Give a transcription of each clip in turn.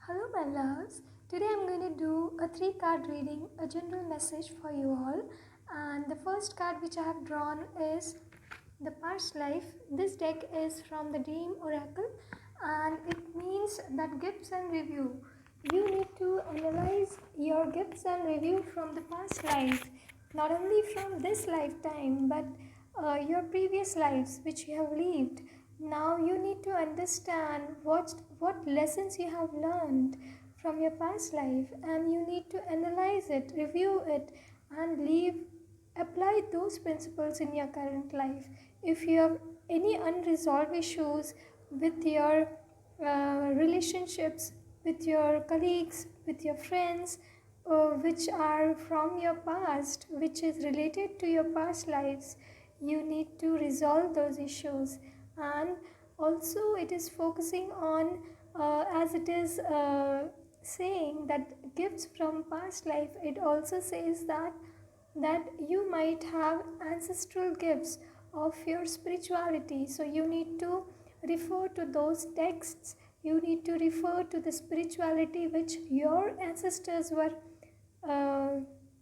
Hello, my loves. Today I'm going to do a three card reading, a general message for you all. And the first card which I have drawn is the past life. This deck is from the Dream Oracle and it means that gifts and review. You need to analyze your gifts and review from the past life, not only from this lifetime but your previous lives which you have lived. Now you need to understand what lessons you have learned from your past life, and you need to analyze it, review it, and apply those principles in your current life. If you have any unresolved issues with your relationships, with your colleagues, with your friends, which are from your past, which is related to your past lives, you need to resolve those issues. And also it is focusing on as it is saying that gifts from past life, it also says that you might have ancestral gifts of your spirituality. So you need to refer to those texts, you need to refer to the spirituality which your ancestors were uh,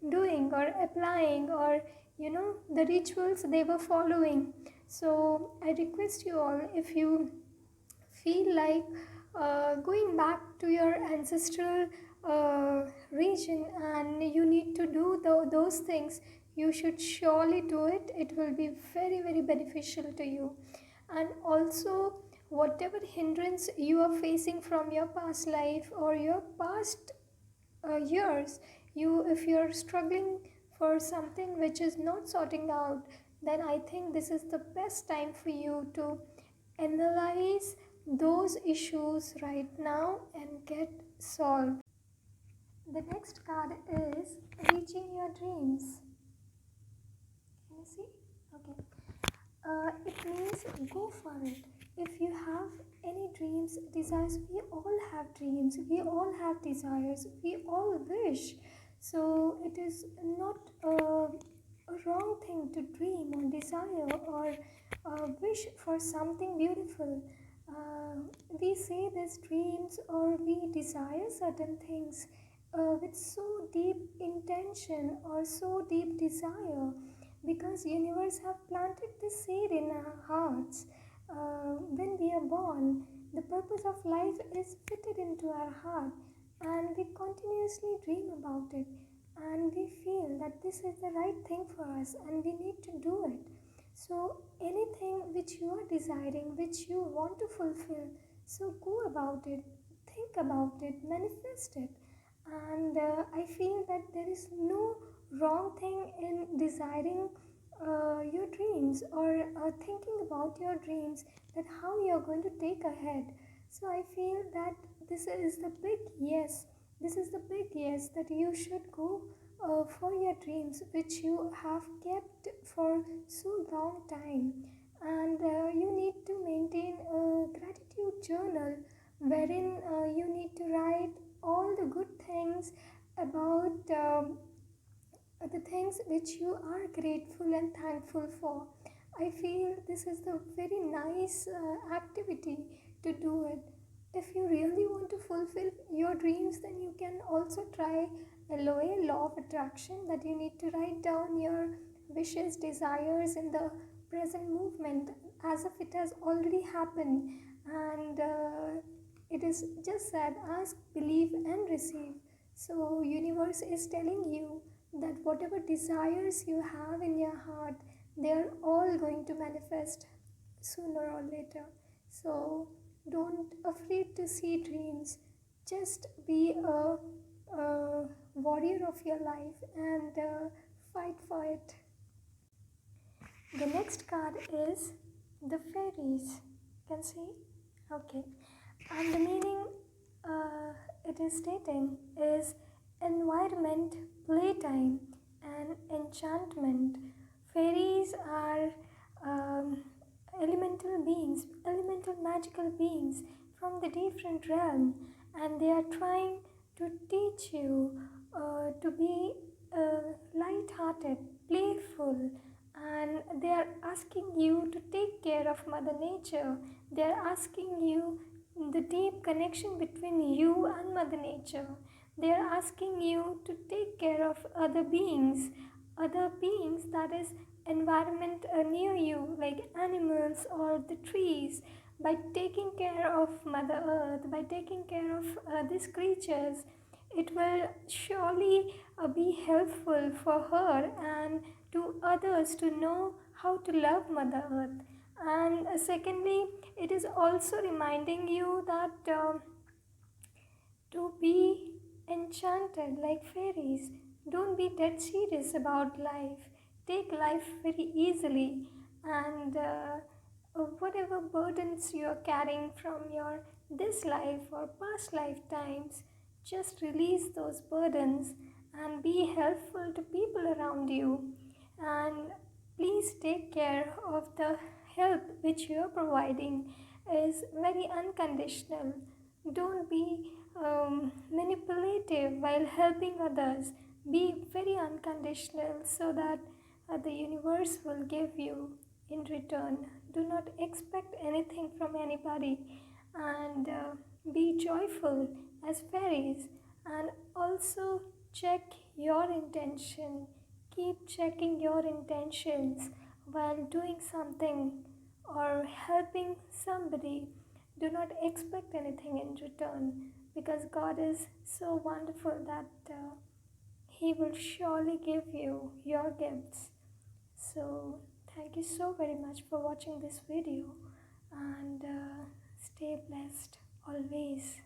doing or applying, or the rituals they were following. So I request you all, if you feel like going back to your ancestral region and you need to do those things, you should surely do it. It will be very, very beneficial to you. And also, whatever hindrance you are facing from your past life or your past years, if you're struggling for something which is not sorting out, then I think this is the best time for you to analyze those issues right now and get solved. The next card is reaching your dreams. Can you see? Okay. It means go for it. If you have any dreams, desires, we all have dreams, we all have desires, we all wish. So it is not a wrong thing to dream or desire or wish for something beautiful. We say these dreams or we desire certain things with so deep intention or so deep desire, because universe have planted this seed in our hearts. When we are born, the purpose of life is fitted into our heart, and we continuously dream about it, and we feel that this is the right thing for us and we need to do it. So anything which you are desiring, which you want to fulfill, so go about it, think about it, manifest it. And I feel that there is no wrong thing in desiring your dreams or thinking about your dreams, that how you are going to take ahead. So I feel that this is the big yes, this is the big yes, that you should go for your dreams which you have kept for so long time. And you need to maintain a gratitude journal wherein you need to write all the good things about the things which you are grateful and thankful for. I feel this is the very nice activity to do it. If you really want to fulfill your dreams, then you can also try LOA, law of attraction, that you need to write down your wishes, desires in the present movement as if it has already happened. And it is just said, ask, believe, and receive. So universe is telling you that whatever desires you have in your heart, they are all going to manifest sooner or later. So don't afraid to see dreams. Just be a warrior of your life and fight for it. The next card is the fairies. Can see? Okay. And the meaning it is stating is environment, playtime, and enchantment. Fairies are elemental beings, elemental magical beings from the different realm, and they are trying to teach you to be light-hearted, playful, and they are asking you to take care of Mother Nature. They are asking you the deep connection between you and Mother Nature. They are asking you to take care of other beings, that is environment near you, like animals or the trees. By taking care of Mother Earth, by taking care of these creatures, it will surely be helpful for her and to others to know how to love Mother Earth. And secondly, it is also reminding you that to be enchanted like fairies. Don't be dead serious about life. Take life very easily, and whatever burdens you are carrying from your this life or past lifetimes, just release those burdens and be helpful to people around you. And please take care of the help which you are providing is very unconditional. Don't be manipulative while helping others. Be very unconditional so that the universe will give you in return. Do not expect anything from anybody, and be joyful as fairies. And also check your intention. Keep checking your intentions while doing something or helping somebody. Do not expect anything in return, because God is so wonderful that He will surely give you your gifts. So, thank you so very much for watching this video, and stay blessed always.